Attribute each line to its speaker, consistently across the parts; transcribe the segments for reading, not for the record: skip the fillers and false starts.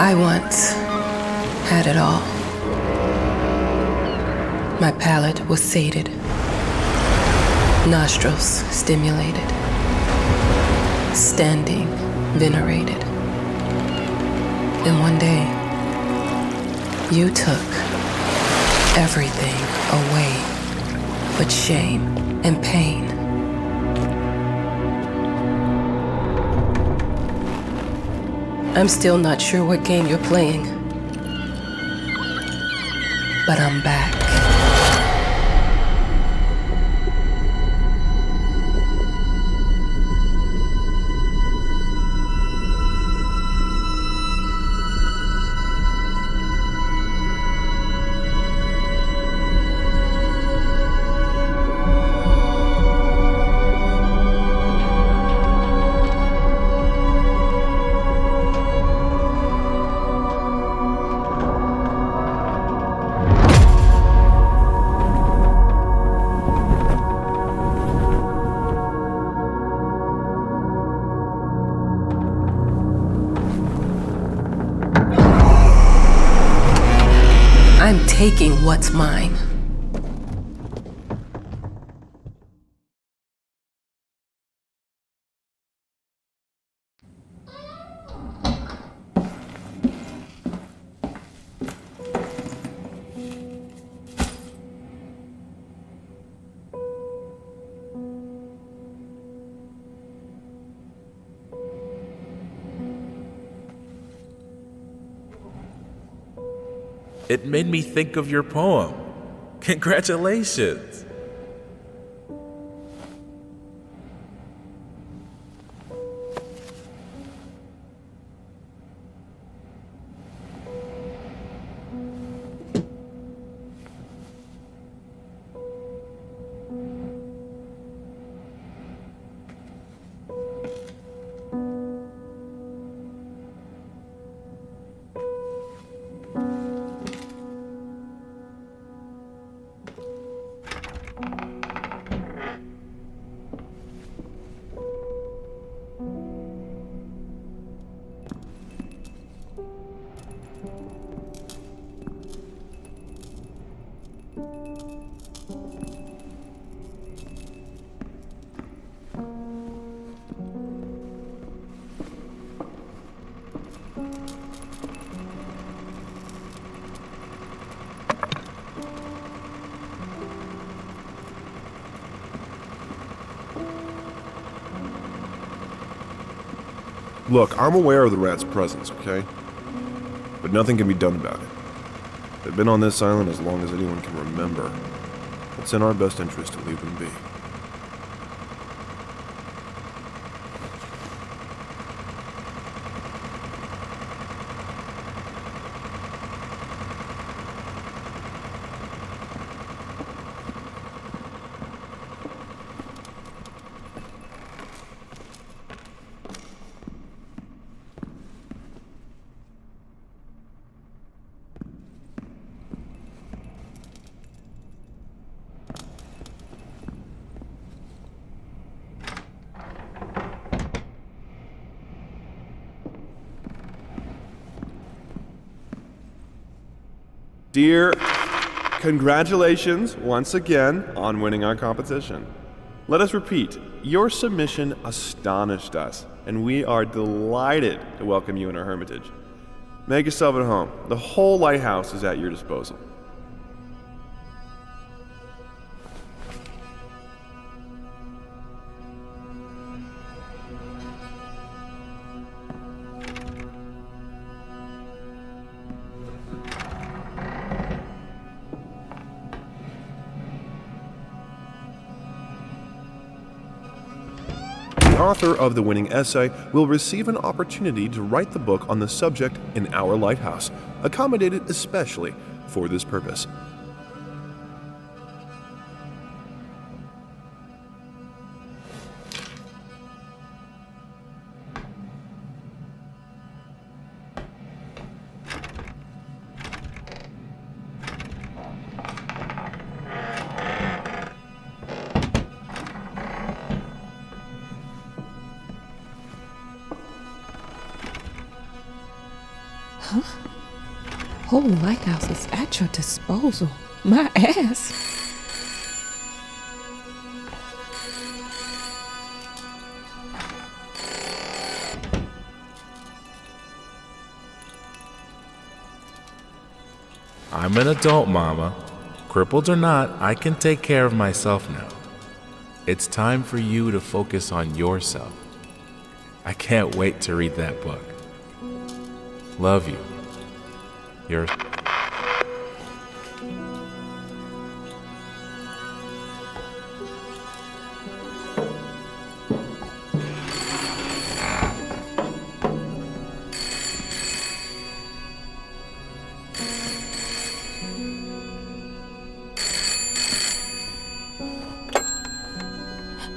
Speaker 1: I once had it all. My palate was sated, nostrils stimulated, standing venerated. And one day, you took everything away but shame and pain. I'm still not sure what game you're playing, but I'm back. I'm taking what's mine.
Speaker 2: It made me think of your poem. Congratulations!
Speaker 3: Look, I'm aware of the rat's presence, okay? But nothing can be done about it. They've been on this island as long as anyone can remember. It's in our best interest to leave them be. Dear, congratulations once again on winning our competition. Let us repeat, your submission astonished us, and we are delighted to welcome you in our hermitage. Make yourself at home. The whole lighthouse is at your disposal. The author of the winning essay will receive an opportunity to write the book on the subject in our lighthouse, accommodated especially for this purpose.
Speaker 4: Whole lighthouse is at your disposal. My ass.
Speaker 2: I'm an adult, Mama. Crippled or not, I can take care of myself now. It's time for you to focus on yourself. I can't wait to read that book. Love you. You're...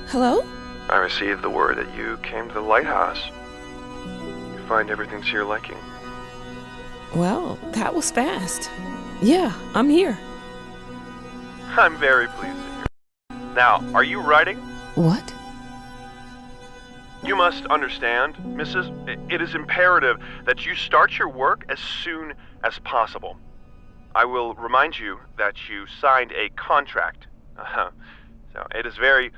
Speaker 4: Hello?
Speaker 3: I received the word that you came to the lighthouse. You find everything to your liking.
Speaker 4: Well, that was fast. Yeah, I'm here.
Speaker 3: I'm very pleased to hear. Now, are you writing?
Speaker 4: What?
Speaker 3: You must understand, Mrs. It is imperative that you start your work as soon as possible. I will remind you that you signed a contract. So it is very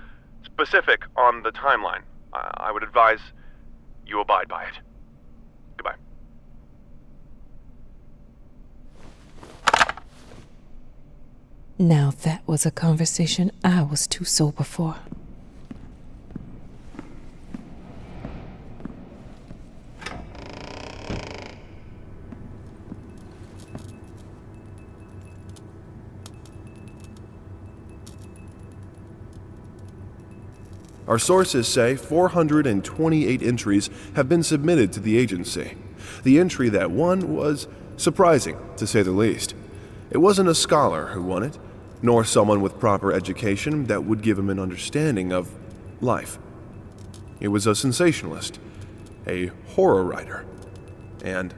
Speaker 3: specific on the timeline. I would advise you abide by it. Goodbye.
Speaker 4: Now that was a conversation I was too sober for.
Speaker 3: Our sources say 428 entries have been submitted to the agency. The entry that won was surprising, to say the least. It wasn't a scholar who won it, nor someone with proper education that would give him an understanding of life. It was a sensationalist, a horror writer, and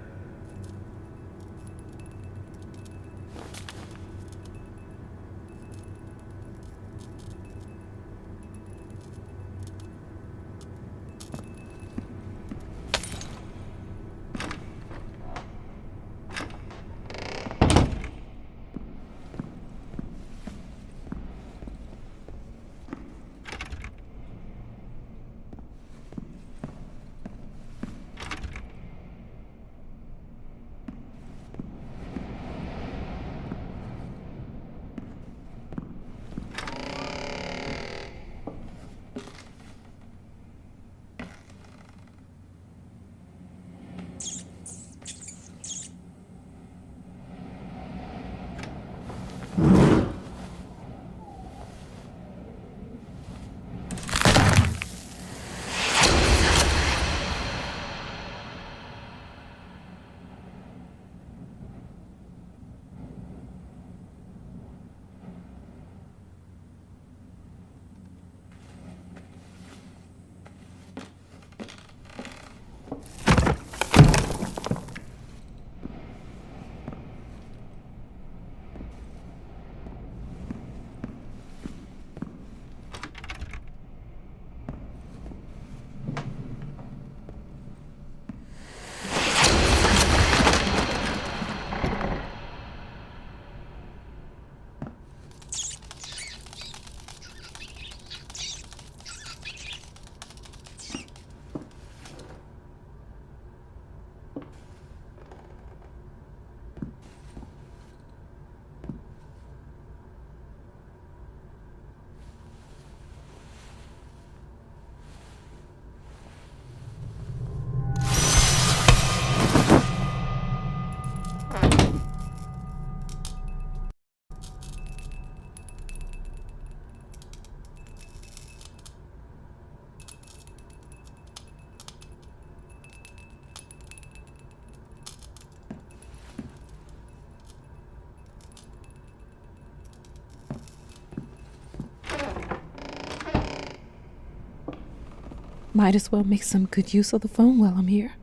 Speaker 4: Might as well make some good use of the phone while I'm here.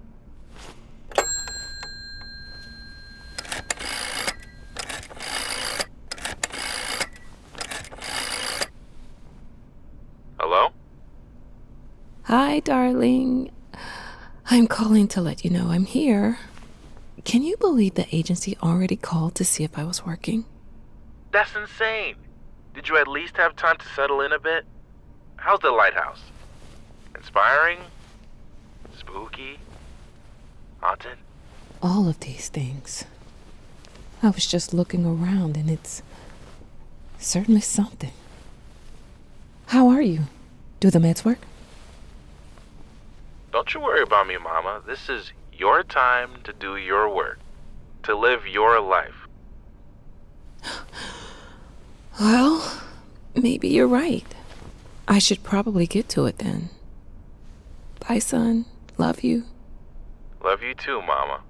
Speaker 3: Hello?
Speaker 4: Hi, darling. I'm calling to let you know I'm here. Can you believe the agency already called to see if I was working?
Speaker 2: That's insane. Did you at least have time to settle in a bit? How's the lighthouse? Inspiring? Spooky? Haunted?
Speaker 4: All of these things. I was just looking around and it's certainly something. How are you? Do the meds work?
Speaker 2: Don't you worry about me, Mama. This is your time to do your work, to live your life.
Speaker 4: Well, maybe you're right. I should probably get to it then. Bye, son. Love you.
Speaker 2: Love you too, Mama.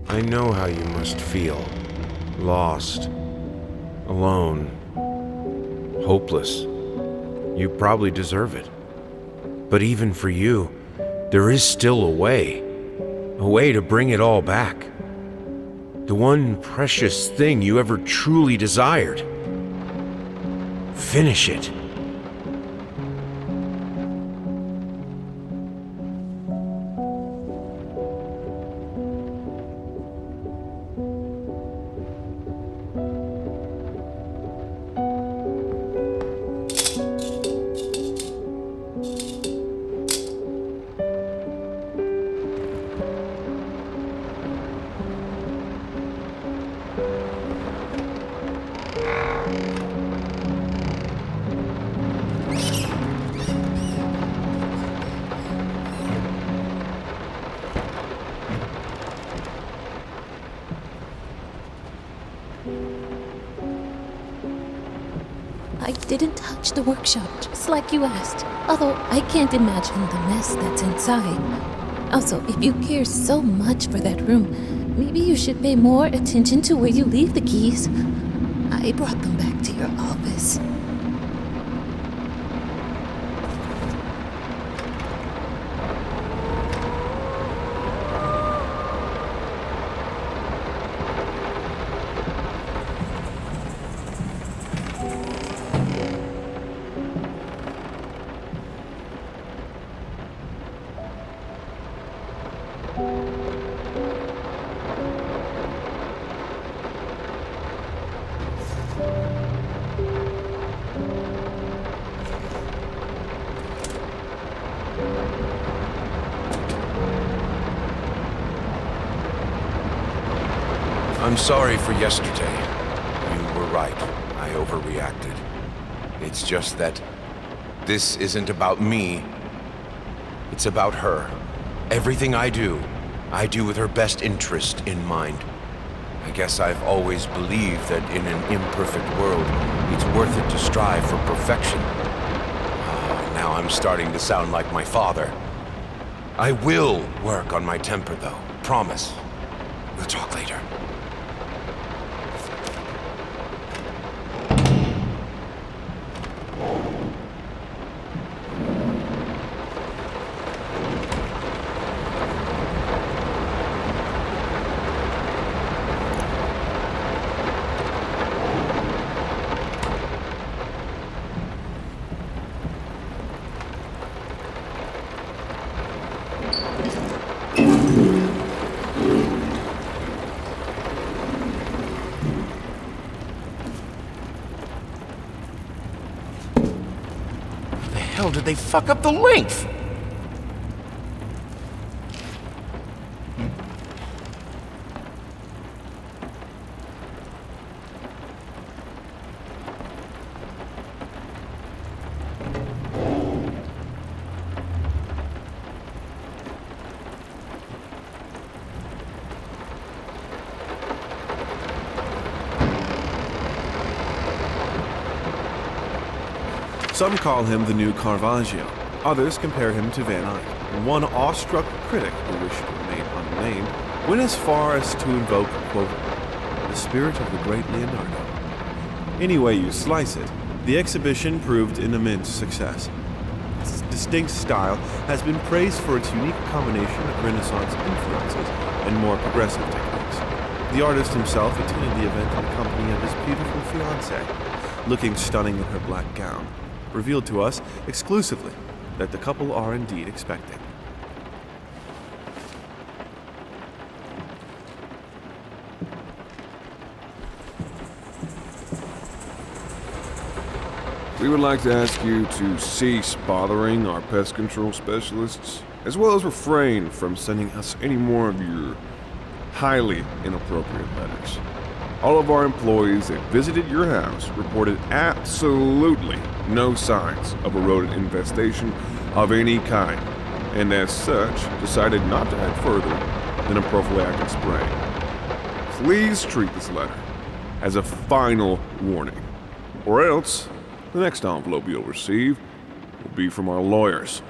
Speaker 5: I know how you must feel. Lost. Alone. Hopeless. You probably deserve it. But even for you, there is still a way. A way to bring it all back. The one precious thing you ever truly desired. Finish it.
Speaker 6: I didn't touch the workshop, just like you asked. Although I can't imagine the mess that's inside. Also, if you care so much for that room, maybe you should pay more attention to where you leave the keys. I brought them back to your office.
Speaker 5: I'm sorry for yesterday. You were right. I overreacted. It's just that this isn't about me. It's about her. Everything I do with her best interest in mind. I guess I've always believed that in an imperfect world, it's worth it to strive for perfection. Now I'm starting to sound like my father. I will work on my temper, though. Promise. We'll talk later.
Speaker 7: How did they fuck up the length?
Speaker 3: Some call him the new Caravaggio. Others compare him to Van Eyck. And one awestruck critic who wished to remain unnamed went as far as to invoke, quote, the spirit of the great Leonardo. Any way you slice it, the exhibition proved an immense success. Its distinct style has been praised for its unique combination of Renaissance influences and more progressive techniques. The artist himself attended the event in the company of his beautiful fiancée, looking stunning in her black gown, revealed to us exclusively that the couple are indeed expecting.
Speaker 8: We would like to ask you to cease bothering our pest control specialists, as well as refrain from sending us any more of your highly inappropriate letters. All of our employees that visited your house reported absolutely no signs of a rodent infestation of any kind, and as such, decided not to add further than a prophylactic spray. Please treat this letter as a final warning, or else the next envelope you'll receive will be from our lawyers.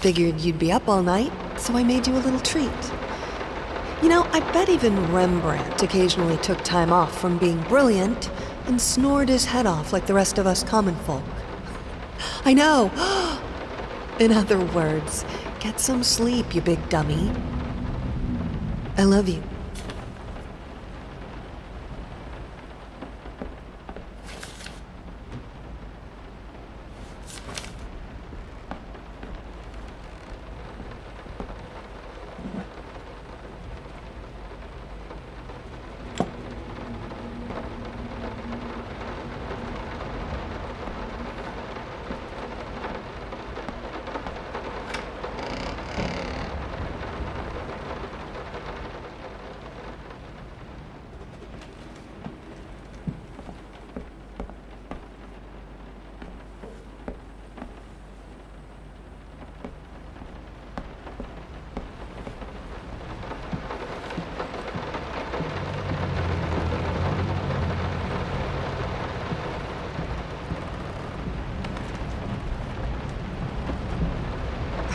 Speaker 9: Figured you'd be up all night, so I made you a little treat. You know, I bet even Rembrandt occasionally took time off from being brilliant and snored his head off like the rest of us common folk. I know! In other words, get some sleep, you big dummy. I love you.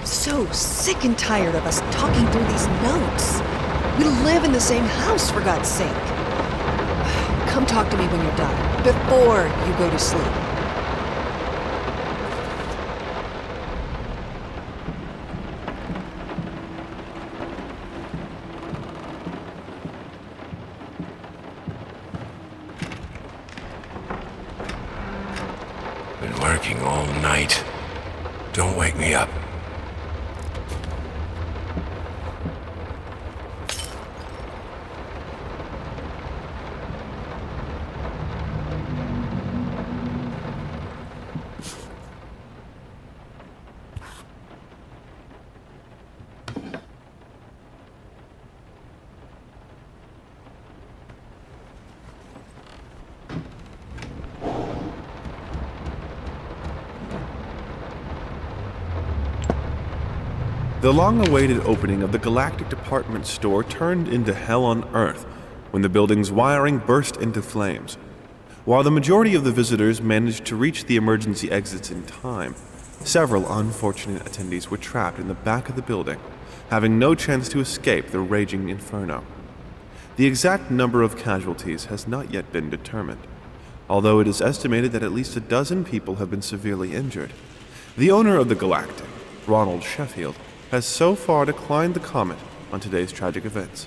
Speaker 9: So sick and tired of us talking through these notes. We live in the same house, for God's sake. Come talk to me when you're done, before you go to sleep.
Speaker 5: Been working all night. Don't wake me up.
Speaker 3: The long-awaited opening of the Galactic Department Store turned into hell on Earth when the building's wiring burst into flames. While the majority of the visitors managed to reach the emergency exits in time, several unfortunate attendees were trapped in the back of the building, having no chance to escape the raging inferno. The exact number of casualties has not yet been determined, although it is estimated that at least a dozen people have been severely injured. The owner of the Galactic, Ronald Sheffield, has so far declined the comment on today's tragic events.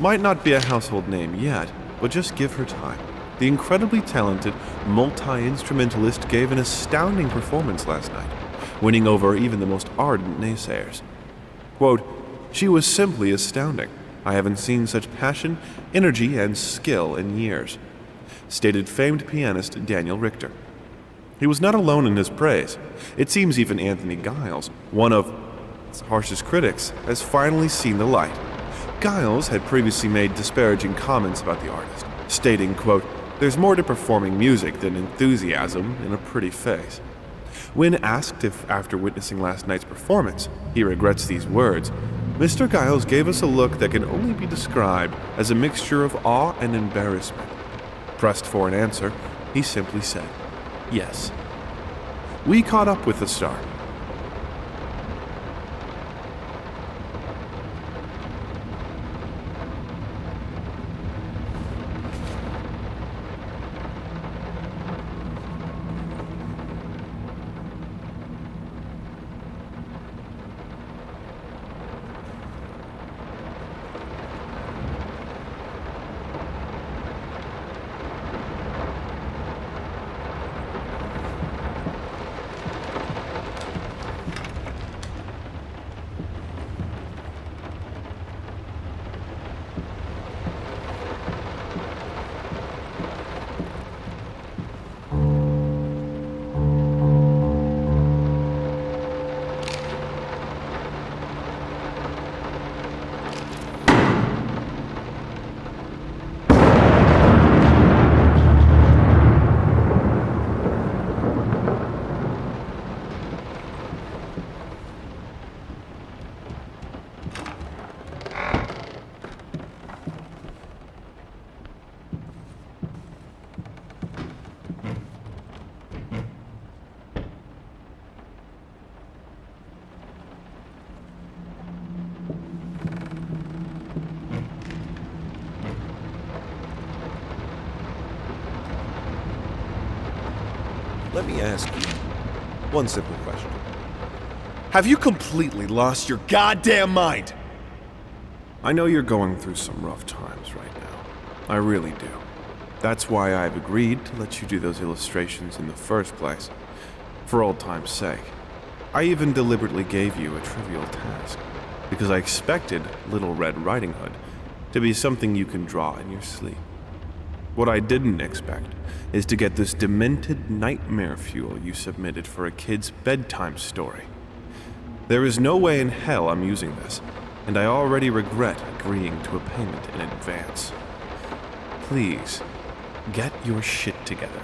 Speaker 3: Might not be a household name yet, but just give her time. The incredibly talented multi-instrumentalist gave an astounding performance last night, winning over even the most ardent naysayers. Quote, "She was simply astounding. I haven't seen such passion, energy, and skill in years," stated famed pianist Daniel Richter. He was not alone in his praise. It seems even Anthony Giles, one of its harshest critics, has finally seen the light. Giles had previously made disparaging comments about the artist, stating, quote, "There's more to performing music than enthusiasm in a pretty face." When asked if, after witnessing last night's performance, he regrets these words, Mr. Giles gave us a look that can only be described as a mixture of awe and embarrassment. Pressed for an answer, he simply said, "Yes." We caught up with the star. Let me ask you one simple question. Have you completely lost your goddamn mind? I know you're going through some rough times right now. I really do. That's why I've agreed to let you do those illustrations in the first place. For old time's sake. I even deliberately gave you a trivial task, because I expected Little Red Riding Hood to be something you can draw in your sleep. What I didn't expect is to get this demented nightmare fuel you submitted for a kid's bedtime story. There is no way in hell I'm using this, and I already regret agreeing to a payment in advance. Please, get your shit together.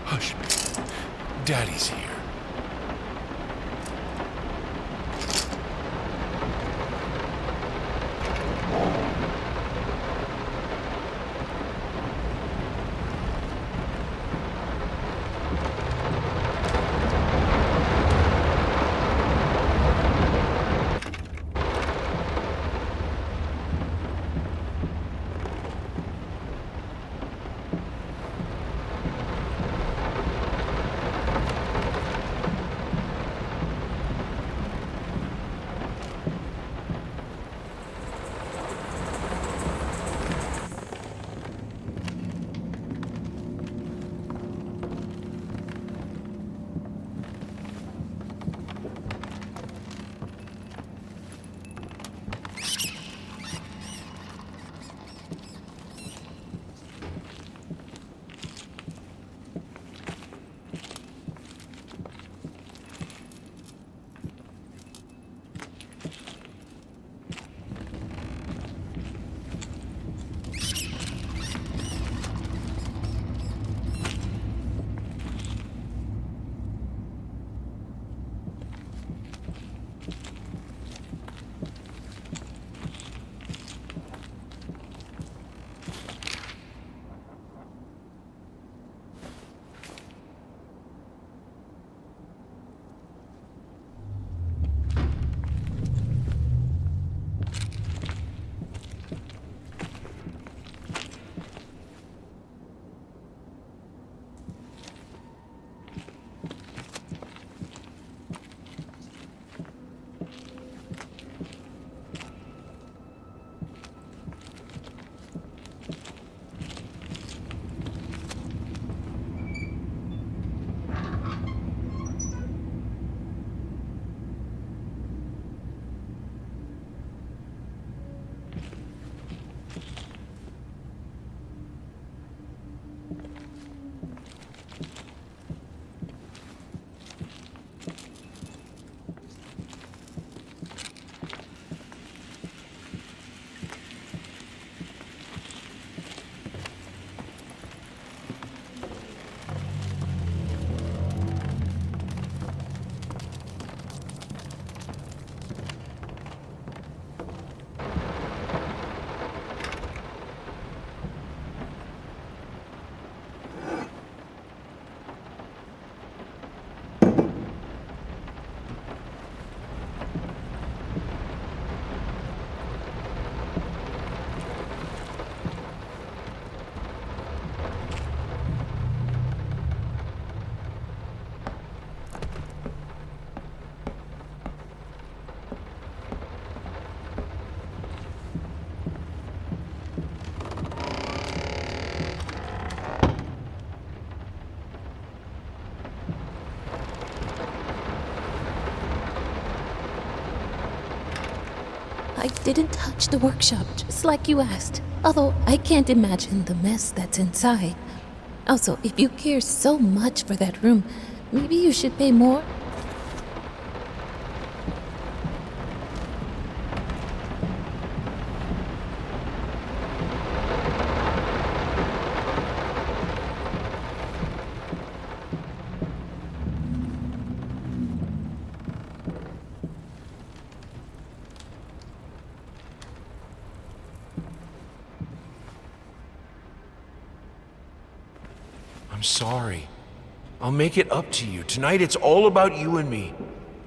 Speaker 5: Hush. Daddy's here.
Speaker 6: didn't touch the workshop, just like you asked. Although I can't imagine the mess that's inside. Also, if you care so much for that room, maybe you should pay more.
Speaker 7: I'm sorry. I'll make it up to you. Tonight it's all about you and me.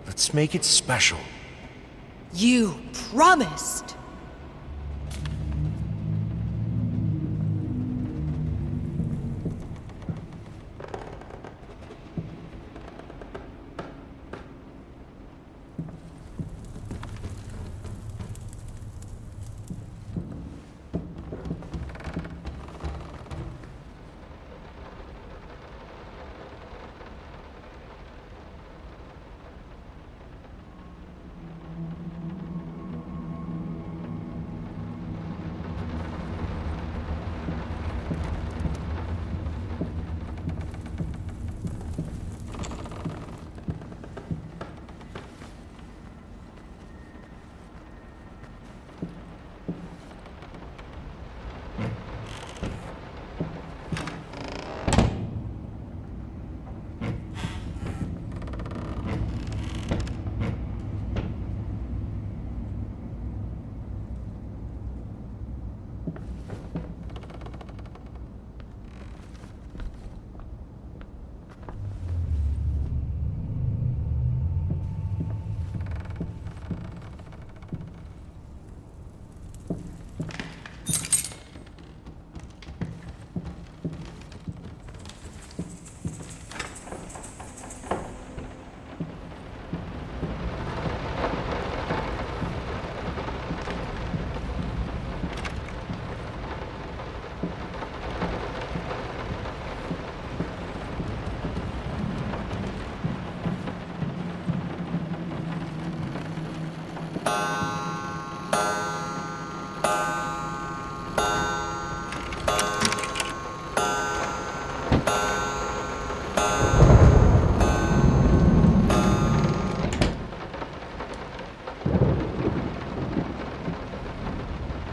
Speaker 7: Let's make it special.
Speaker 10: You promised!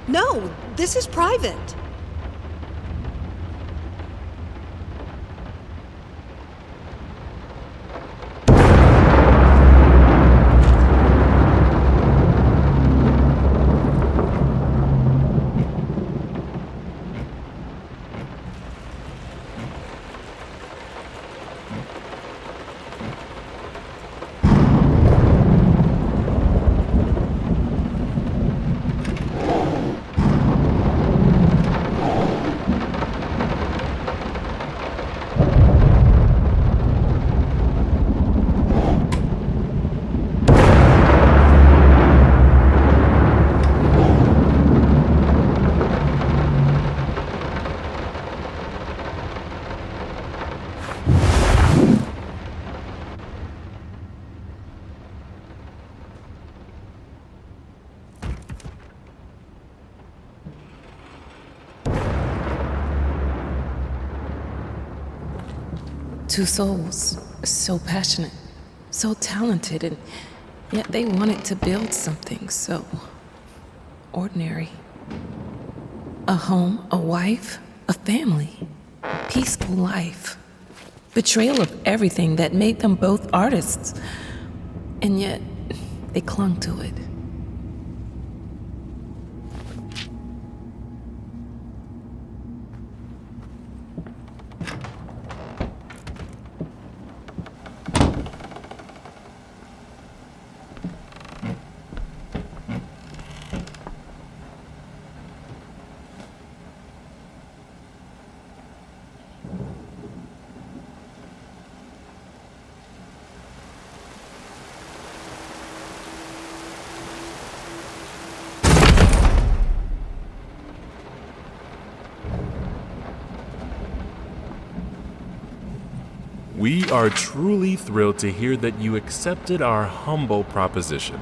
Speaker 9: No, this is private.
Speaker 4: Two souls, so passionate, so talented, and yet they wanted to build something so ordinary. A home, a wife, a family, peaceful life. Betrayal of everything that made them both artists, and yet they clung to it.
Speaker 2: We are truly thrilled to hear that you accepted our humble proposition.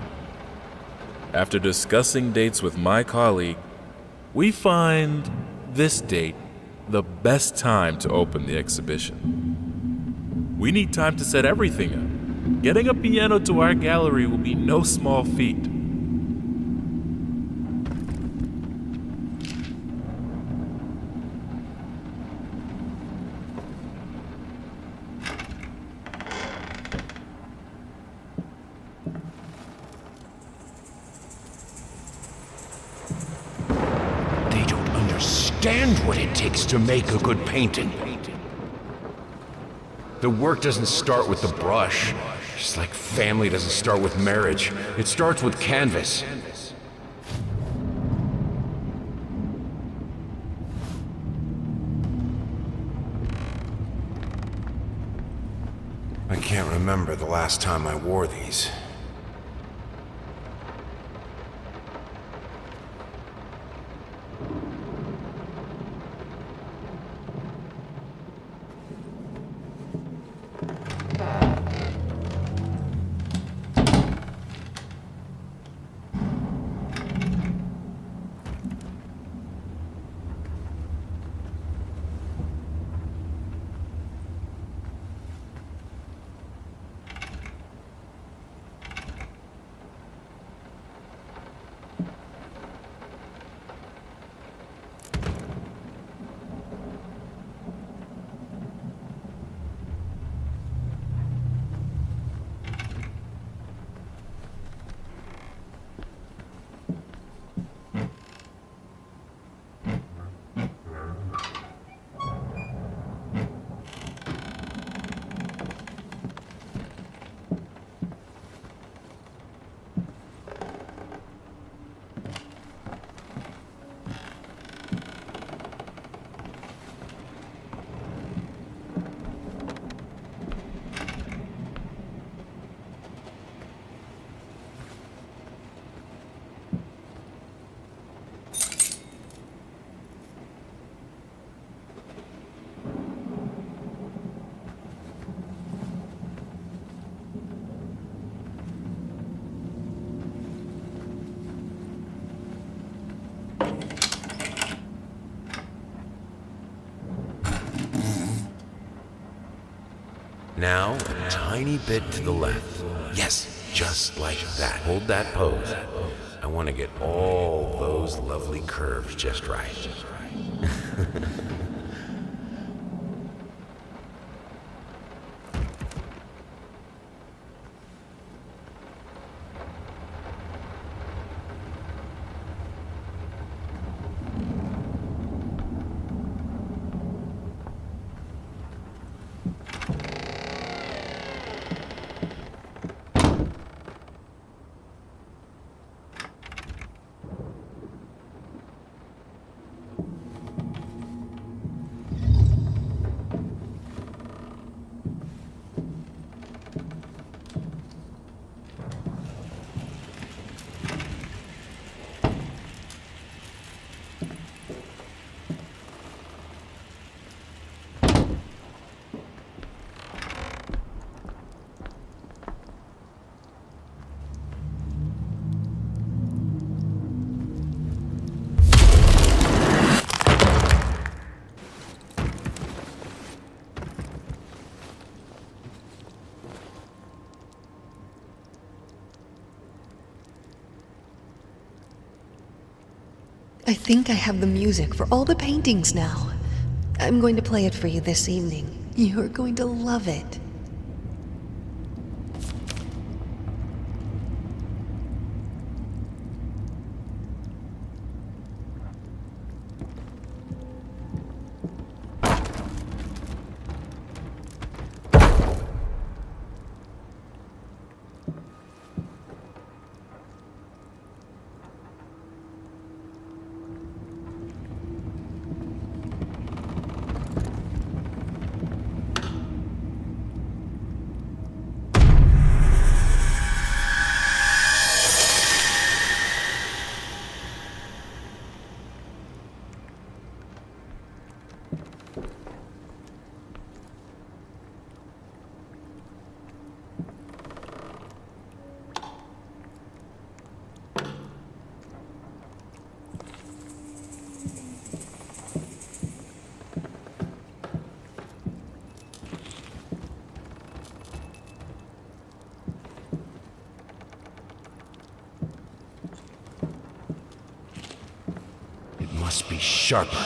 Speaker 2: After discussing dates with my colleague, we find this date the best time to open the exhibition. We need time to set everything up. Getting a piano to our gallery will be no small feat.
Speaker 7: Understand what it takes to make a good painting. The work doesn't start with the brush, just like family doesn't start with marriage. It starts with canvas. I can't remember the last time I wore these. Now, a tiny bit to the left. Yes, just like that. Hold that pose. I want to get all those lovely curves just right.
Speaker 9: I think I have the music for all the paintings now. I'm going to play it for you this evening. You're going to love it.
Speaker 7: must be sharper.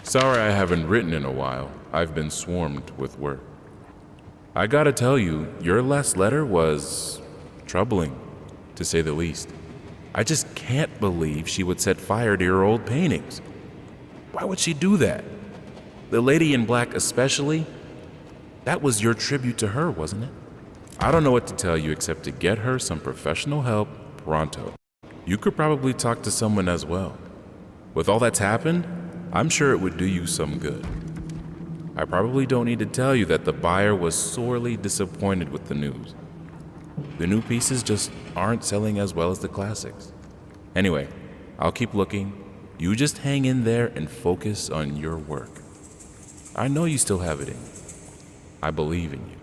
Speaker 2: Sorry I haven't written in a while. I've been swarmed with work. I gotta tell you, your last letter was troubling, to say the least. I just can't believe she would set fire to your old paintings. Why would she do that? The lady in black especially? That was your tribute to her, wasn't it? I don't know what to tell you except to get her some professional help pronto. You could probably talk to someone as well. With all that's happened, I'm sure it would do you some good. I probably don't need to tell you that the buyer was sorely disappointed with the news. The new pieces just aren't selling as well as the classics. Anyway, I'll keep looking. You just hang in there and focus on your work. I know you still have it in you. I believe in you.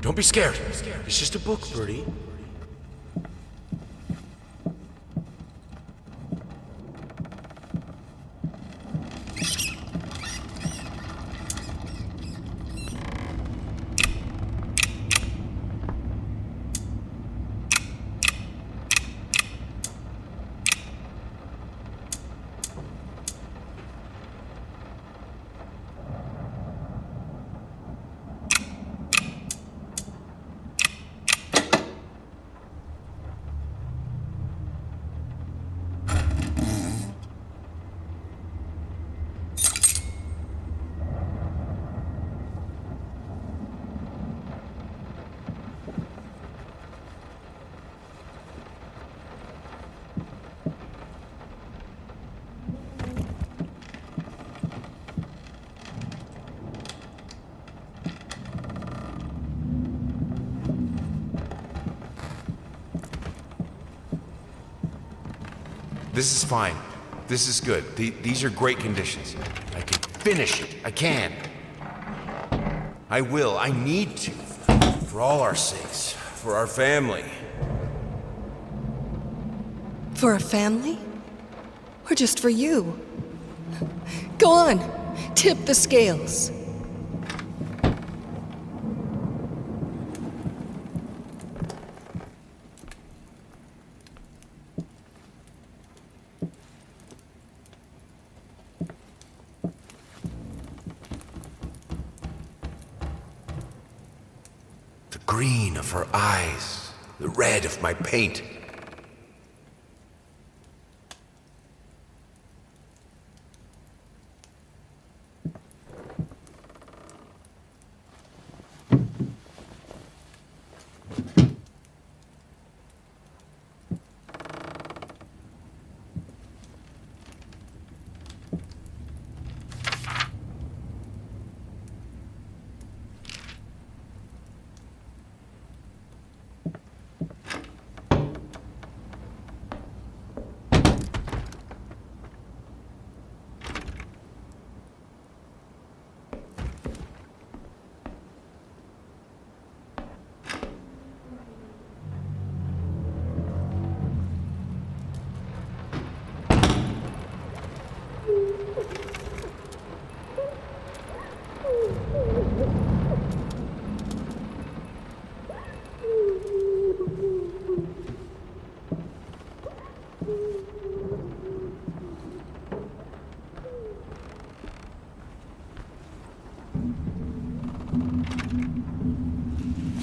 Speaker 7: Don't be scared. It's just a book, Birdie. This is fine. This is good. These are great conditions. I can finish it. I can. I will. I need to. For all our sakes. For our family.
Speaker 9: For a family? Or just for you? Go on, tip the scales.
Speaker 7: The green of her eyes, the red of my paint.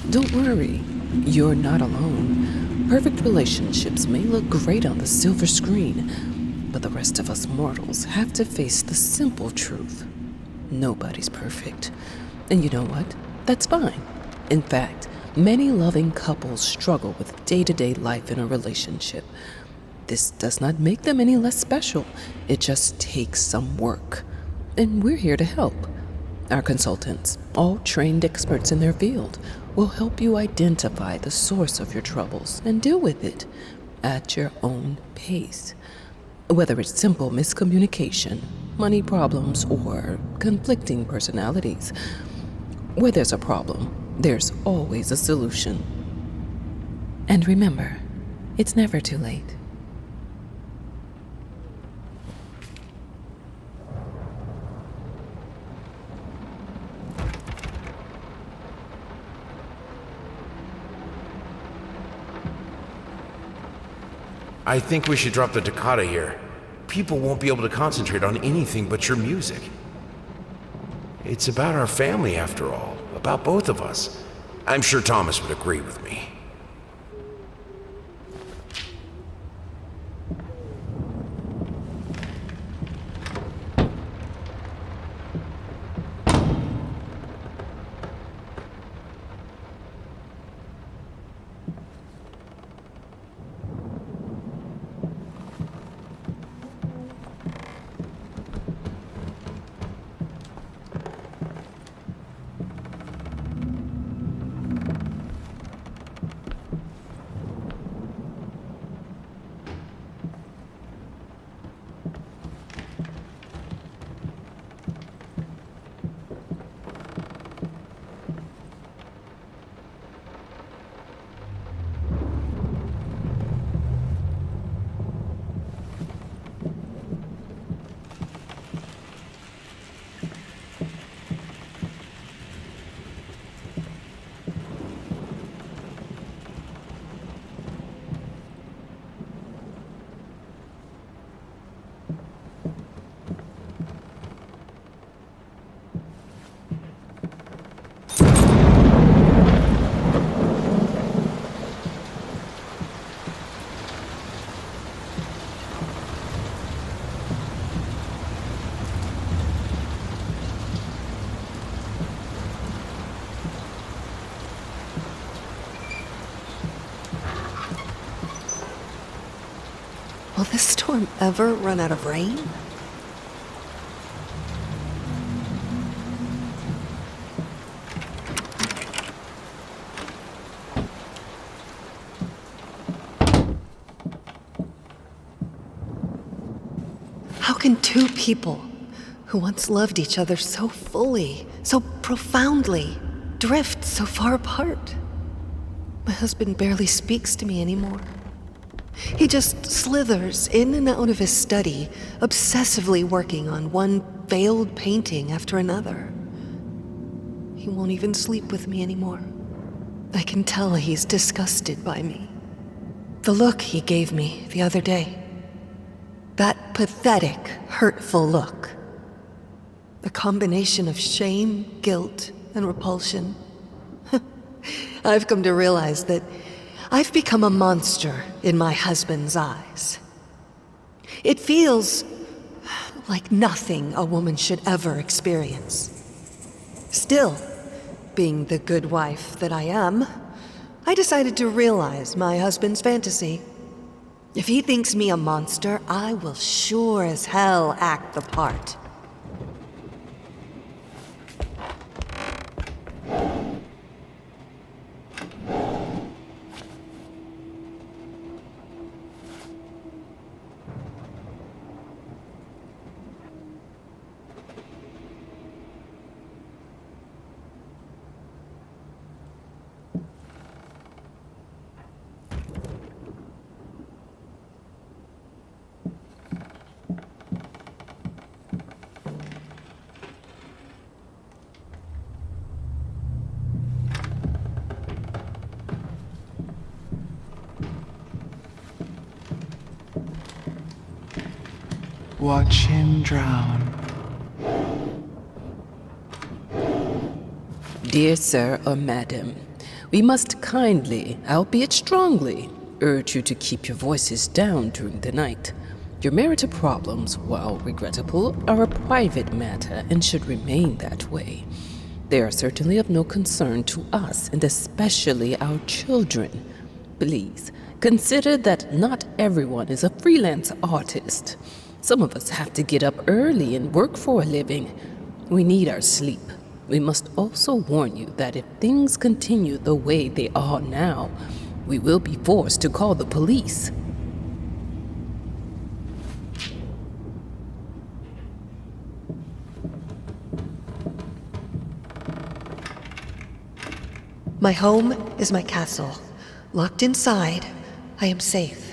Speaker 1: Don't worry, you're not alone. Perfect relationships may look great on the silver screen, but the rest of us mortals have to face the simple truth. Nobody's perfect. And you know what? That's fine. In fact, many loving couples struggle with day-to-day life in a relationship. This does not make them any less special. It just takes some work. And we're here to help. Our consultants, all trained experts in their field, will help you identify the source of your troubles and deal with it at your own pace. Whether it's simple miscommunication, money problems, or conflicting personalities, where there's a problem, there's always a solution. And remember, it's never too late.
Speaker 7: I think we should drop the toccata here. People won't be able to concentrate on anything but your music. It's about our family, after all. About both of us. I'm sure Thomas would agree with me.
Speaker 9: Will this storm ever run out of rain? How can two people who once loved each other so fully, so profoundly, drift so far apart? My husband barely speaks to me anymore. He just slithers in and out of his study, obsessively working on one failed painting after another. He won't even sleep with me anymore. I can tell he's disgusted by me. The look he gave me the other day. That pathetic, hurtful look. The combination of shame, guilt, and repulsion. I've come to realize that I've become a monster in my husband's eyes. It feels like nothing a woman should ever experience. Still, being the good wife that I am, I decided to realize my husband's fantasy. If he thinks me a monster, I will sure as hell act the part.
Speaker 11: watch him drown.
Speaker 1: Dear sir or madam, we must kindly, albeit strongly, urge you to keep your voices down during the night. Your marital problems, while regrettable, are a private matter and should remain that way. They are certainly of no concern to us, and especially our children. Please, consider that not everyone is a freelance artist. Some of us have to get up early and work for a living. We need our sleep. We must also warn you that if things continue the way they are now, we will be forced to call the police.
Speaker 9: My home is my castle. Locked inside, I am safe.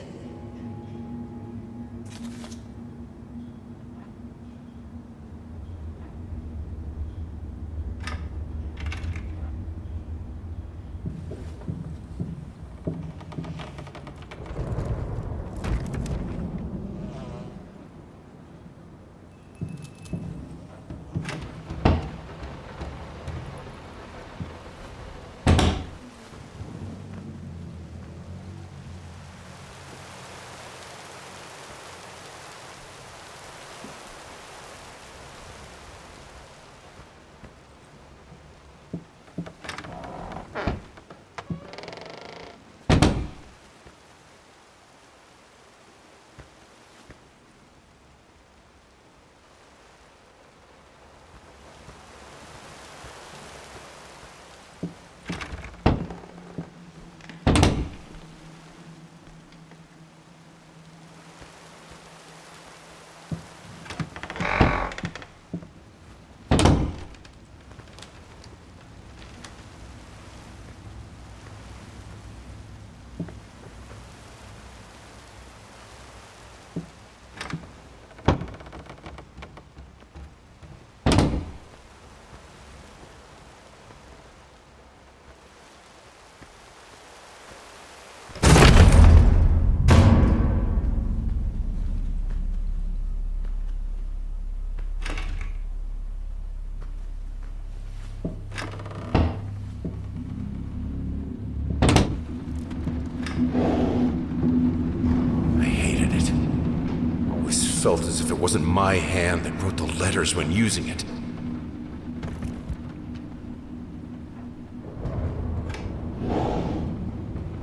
Speaker 7: Felt as if it wasn't my hand that wrote the letters when using it.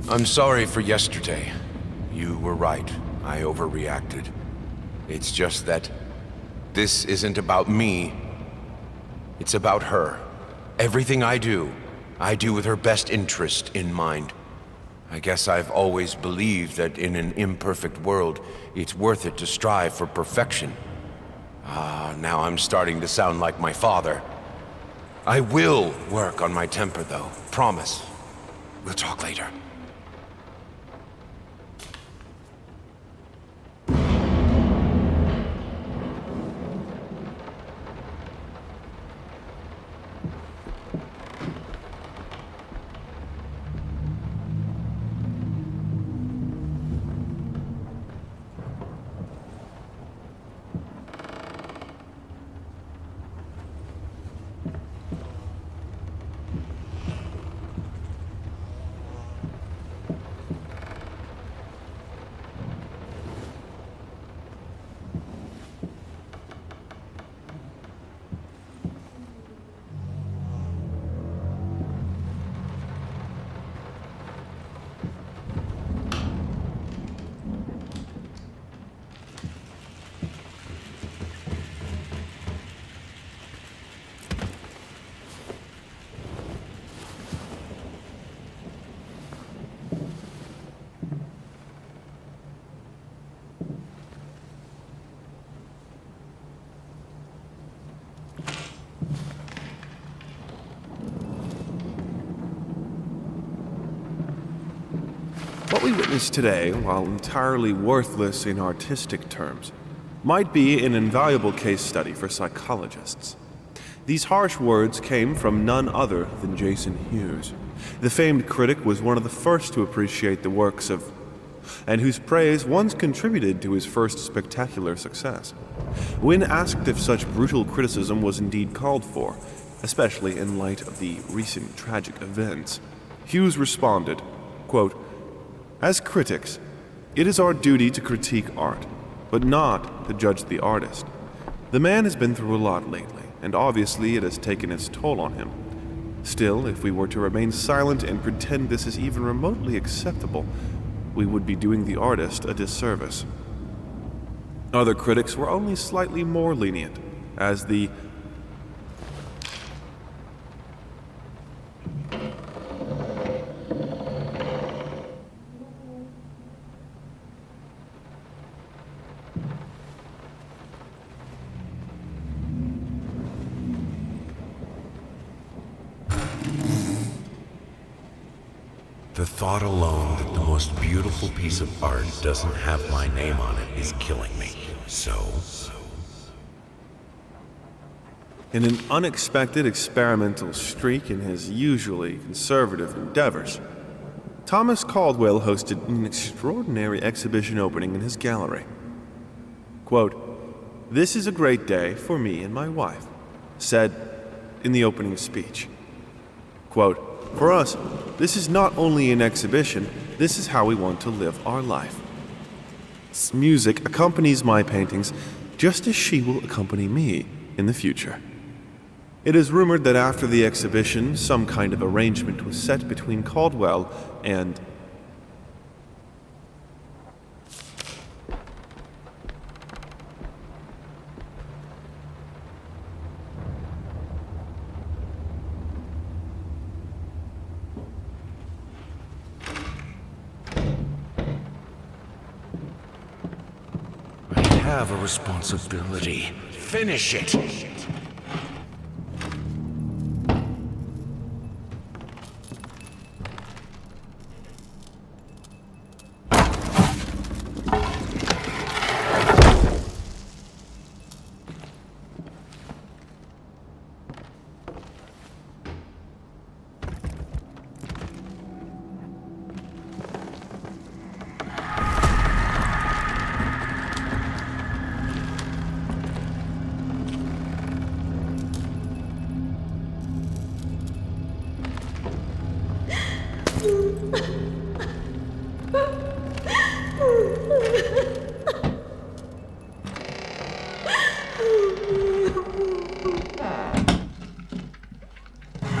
Speaker 7: I'm sorry for yesterday. You were right. I overreacted. It's just that this isn't about me. It's about her. Everything I do with her best interest in mind. I guess I've always believed that in an imperfect world, it's worth it to strive for perfection. Now I'm starting to sound like my father. I will work on my temper, though. Promise. We'll talk later.
Speaker 3: What we witness today, while entirely worthless in artistic terms, might be an invaluable case study for psychologists. These harsh words came from none other than Jason Hughes. The famed critic was one of the first to appreciate the works of and whose praise once contributed to his first spectacular success. When asked if such brutal criticism was indeed called for, especially in light of the recent tragic events, Hughes responded, quote, "As critics, it is our duty to critique art, but not to judge the artist. The man has been through a lot lately, and obviously it has taken its toll on him. Still, if we were to remain silent and pretend this is even remotely acceptable, we would be doing the artist a disservice." Other critics were only slightly more lenient, as the
Speaker 7: The thought alone that the most beautiful piece of art doesn't have my name on it is killing me. So,
Speaker 3: in an unexpected experimental streak in his usually conservative endeavors, Thomas Caldwell hosted an extraordinary exhibition opening in his gallery. Quote, "This is a great day for me and my wife," said in the opening speech. Quote, "For us, this is not only an exhibition, this is how we want to live our life. Music accompanies my paintings just as she will accompany me in the future." It is rumored that after the exhibition, some kind of arrangement was set between Caldwell and
Speaker 7: I have a responsibility. Finish it!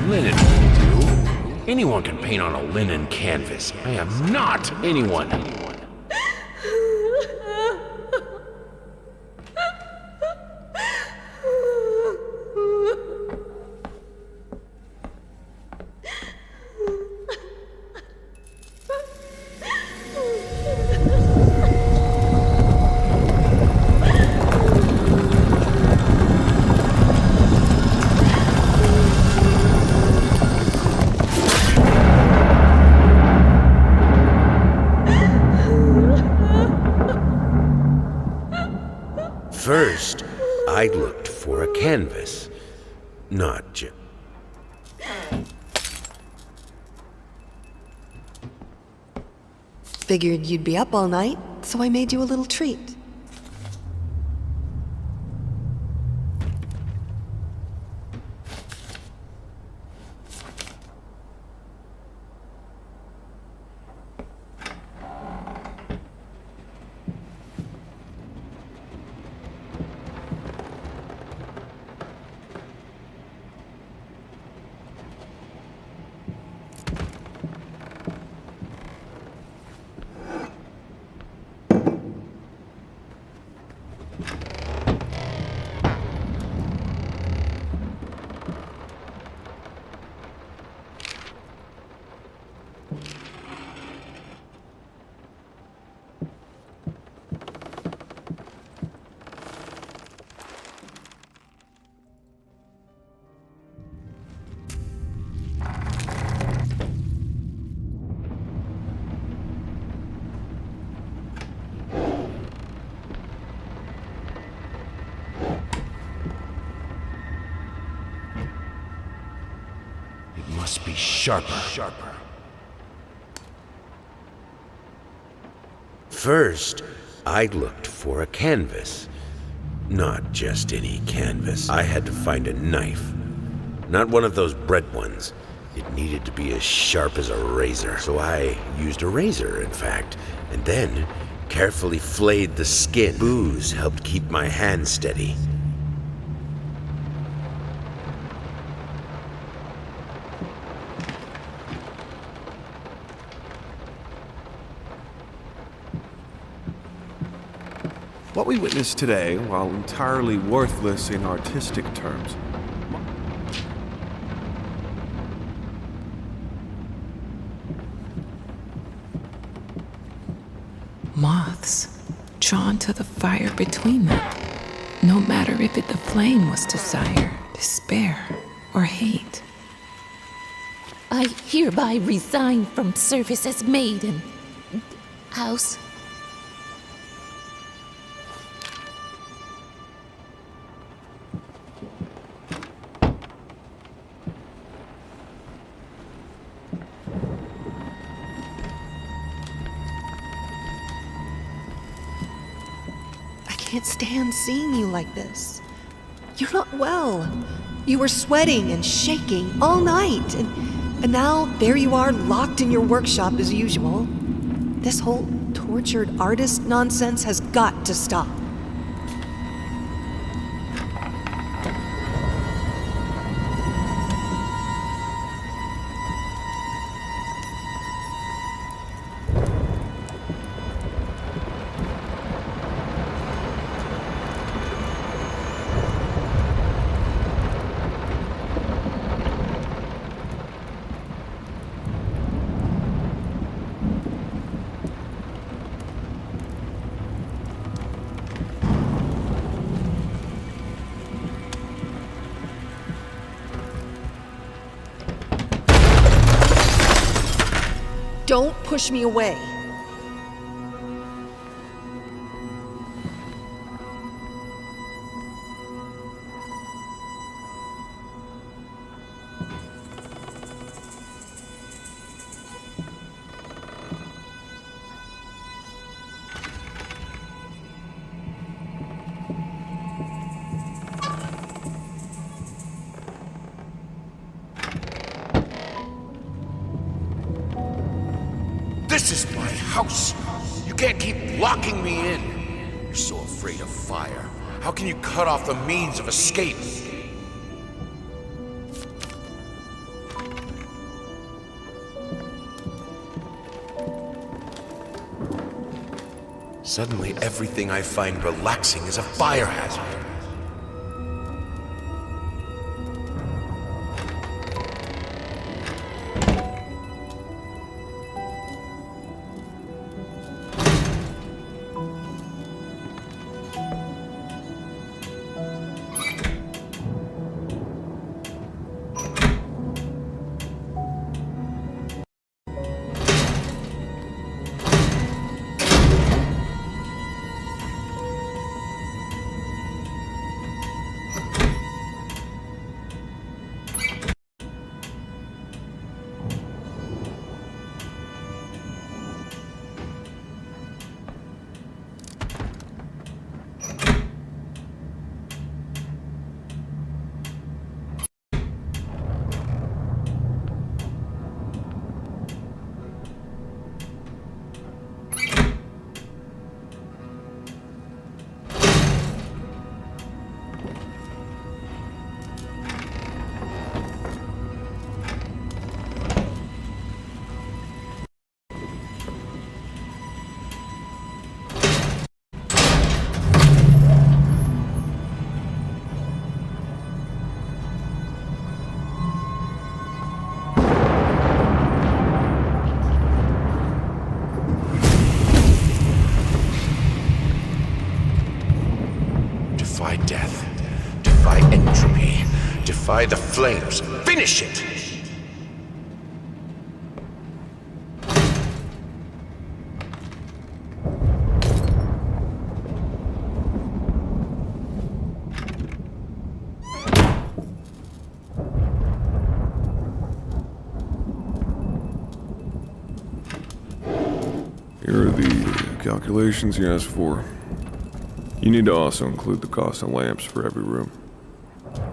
Speaker 7: Linen will do. Anyone can paint on a linen canvas. I am not anyone. First, I looked for a canvas, not just...
Speaker 9: Figured you'd be up all night, so I made you a little treat.
Speaker 7: Must be sharper.
Speaker 11: First, I looked for a canvas. Not just any canvas. I had to find a knife. Not one of those bread ones. It needed to be as sharp as a razor. So I used a razor, in fact, and then carefully flayed the skin. Booze helped keep my hand steady.
Speaker 3: What we witnessed today, while entirely worthless in artistic terms,
Speaker 4: Moths, drawn to the fire between them, no matter if the flame was desire, despair, or hate.
Speaker 6: I hereby resign from service as maid and house.
Speaker 9: I can't stand seeing you like this. You're not well. You were sweating and shaking all night, and now there you are locked in your workshop as usual. This whole tortured artist nonsense has got to stop. Don't push me away.
Speaker 5: This is my house. You can't keep locking me in. You're so afraid of fire. How can you cut off the means of escape? Suddenly, everything I find relaxing is a fire hazard. Defy death. Defy entropy. Defy the flames. Finish it!
Speaker 8: Here are the calculations you asked for, you need to also include the cost of lamps for every room.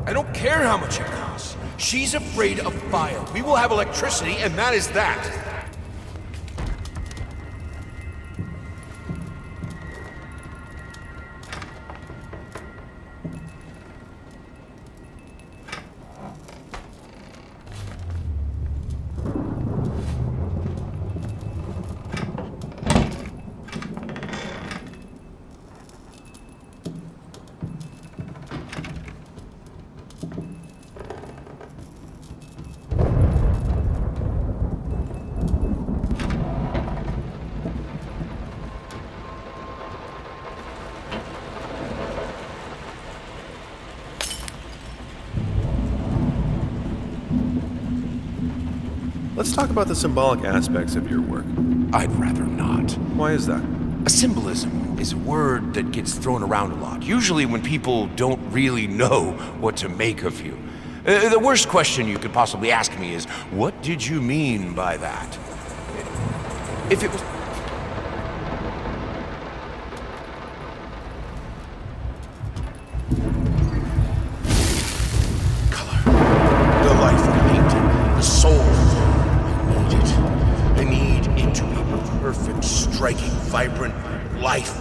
Speaker 7: I don't care how much it costs. She's afraid of fire. We will have electricity, and that is that.
Speaker 3: Let's talk about the symbolic aspects of your work.
Speaker 7: I'd rather not.
Speaker 3: Why is that?
Speaker 7: A symbolism is a word that gets thrown around a lot, usually when people don't really know what to make of you. The worst question you could possibly ask me is, what did you mean by that? If it was... Color. The life of painting. The soul. I need it to be perfect, striking, vibrant life,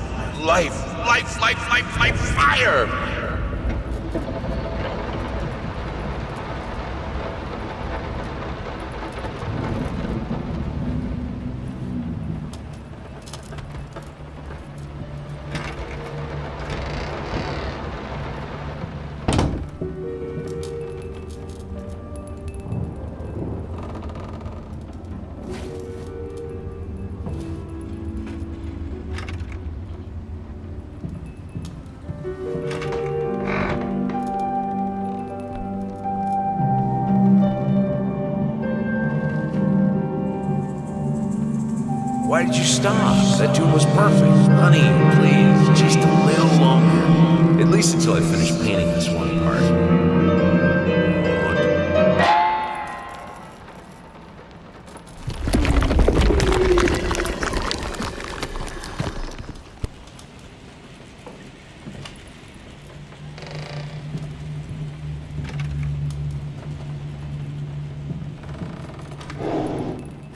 Speaker 7: fire! Why did you stop? That tune was perfect. Honey, please, just a little longer. At least until I finish painting this one part.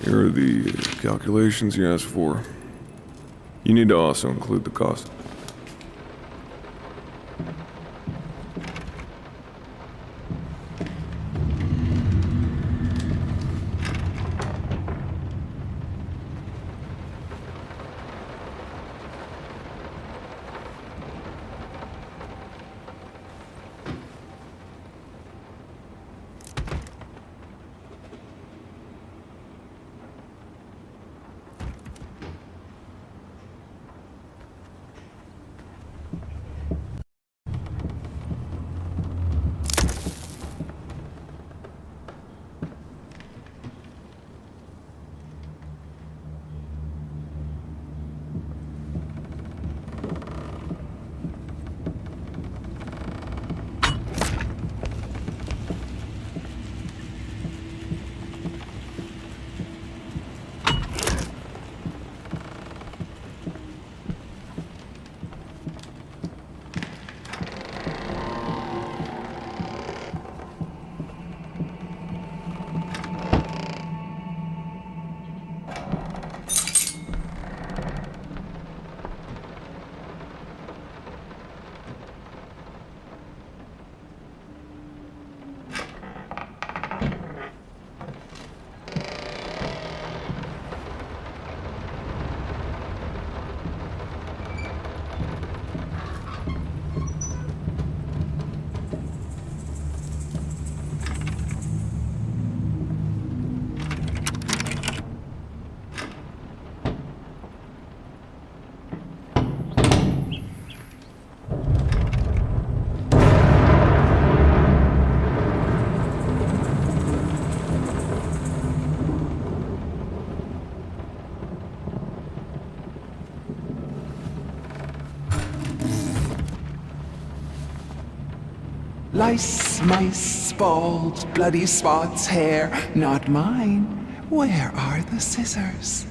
Speaker 8: Here are the calculations you asked for. You need to also include the cost.
Speaker 12: Lice, mice, bald, bloody spots, hair, not mine. Where are the scissors?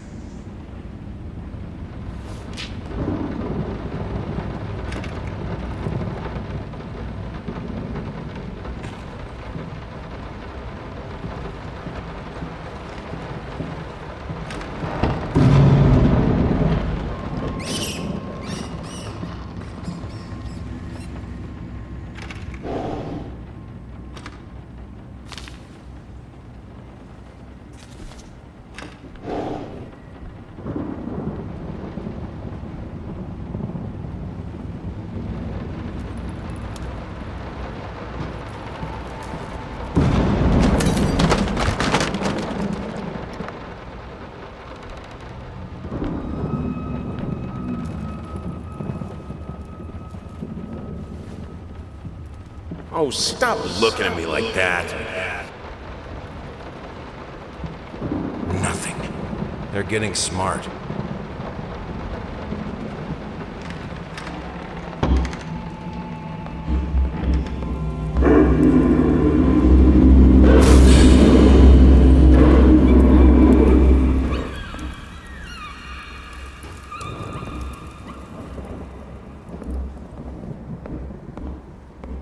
Speaker 11: Oh, stop looking at me like that.
Speaker 7: Nothing. They're getting smart.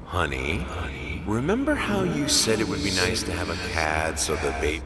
Speaker 11: Honey, remember how you said it would be nice to have a cat so the baby...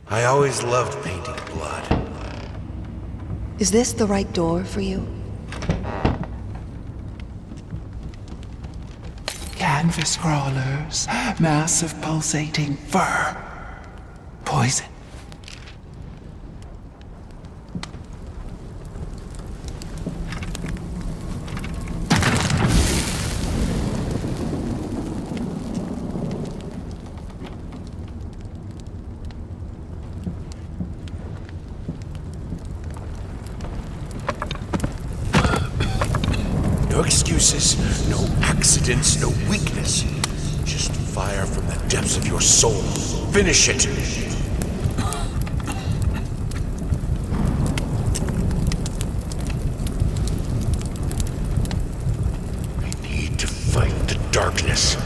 Speaker 7: I always loved painting blood.
Speaker 9: Is this the right door for you?
Speaker 12: Canvas crawlers, massive pulsating fur, poison.
Speaker 7: No excuses, no accidents, no weakness. Just fire from the depths of your soul. Finish it! I need to fight the darkness.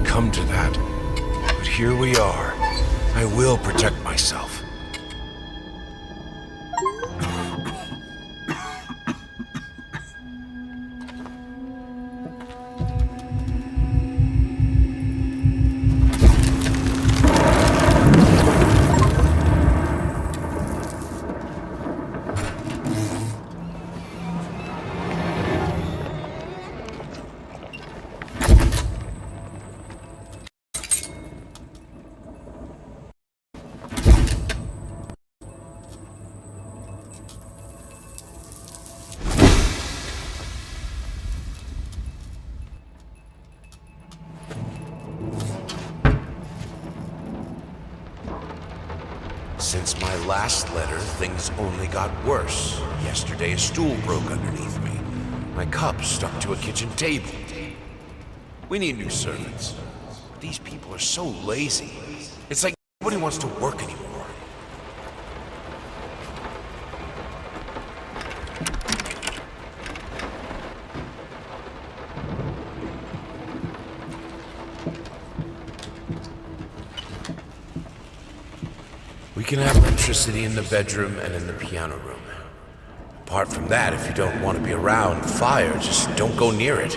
Speaker 7: Come to that. But here we are. I will protect myself. Since my last letter, things only got worse. Yesterday, a stool broke underneath me. My cup stuck to a kitchen table. We need new servants. These people are so lazy. It's like nobody wants to work anymore. We can have electricity in the bedroom and in the piano room.
Speaker 5: Apart from that, if you don't want to be around fire, just don't go near it.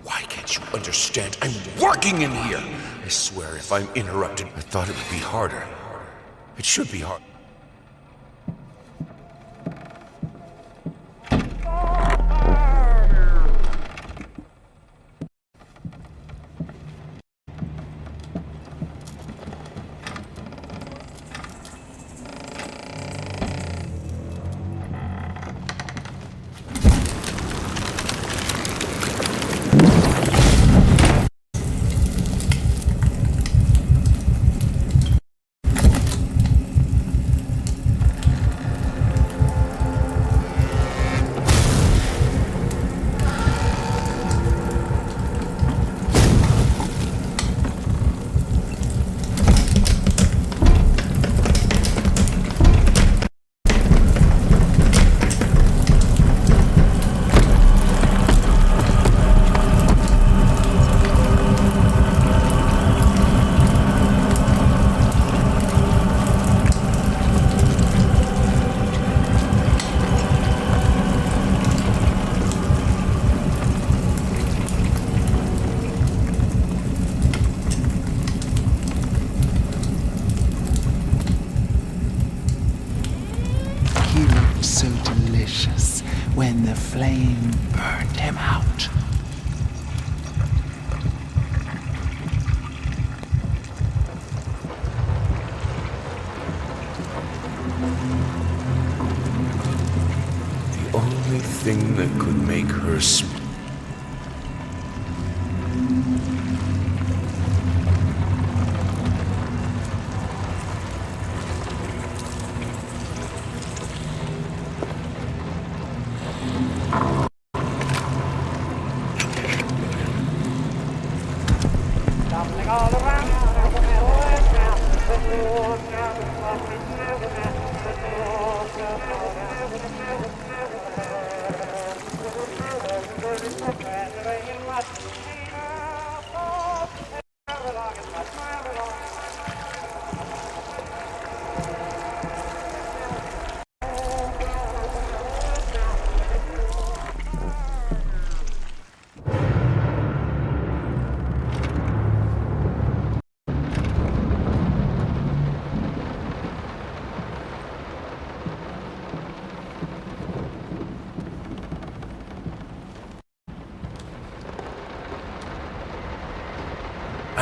Speaker 5: Why can't you understand? I'm working in here! I swear, if I'm interrupted, I thought it would be harder. It should be hard.
Speaker 12: So delicious when the flame burned him out.
Speaker 5: The only thing that could make her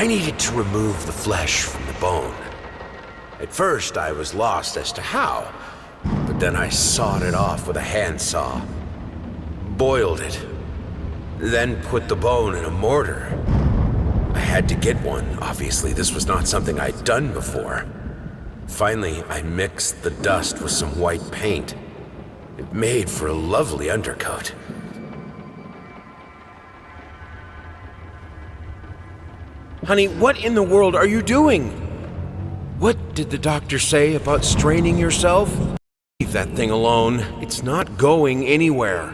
Speaker 5: I needed to remove the flesh from the bone. At first, I was lost as to how, but then I sawed it off with a handsaw, boiled it, then put the bone in a mortar. I had to get one. Obviously, this was not something I'd done before. Finally, I mixed the dust with some white paint. It made for a lovely undercoat. Honey, what in the world are you doing? What did the doctor say about straining yourself? Leave that thing alone. It's not going anywhere.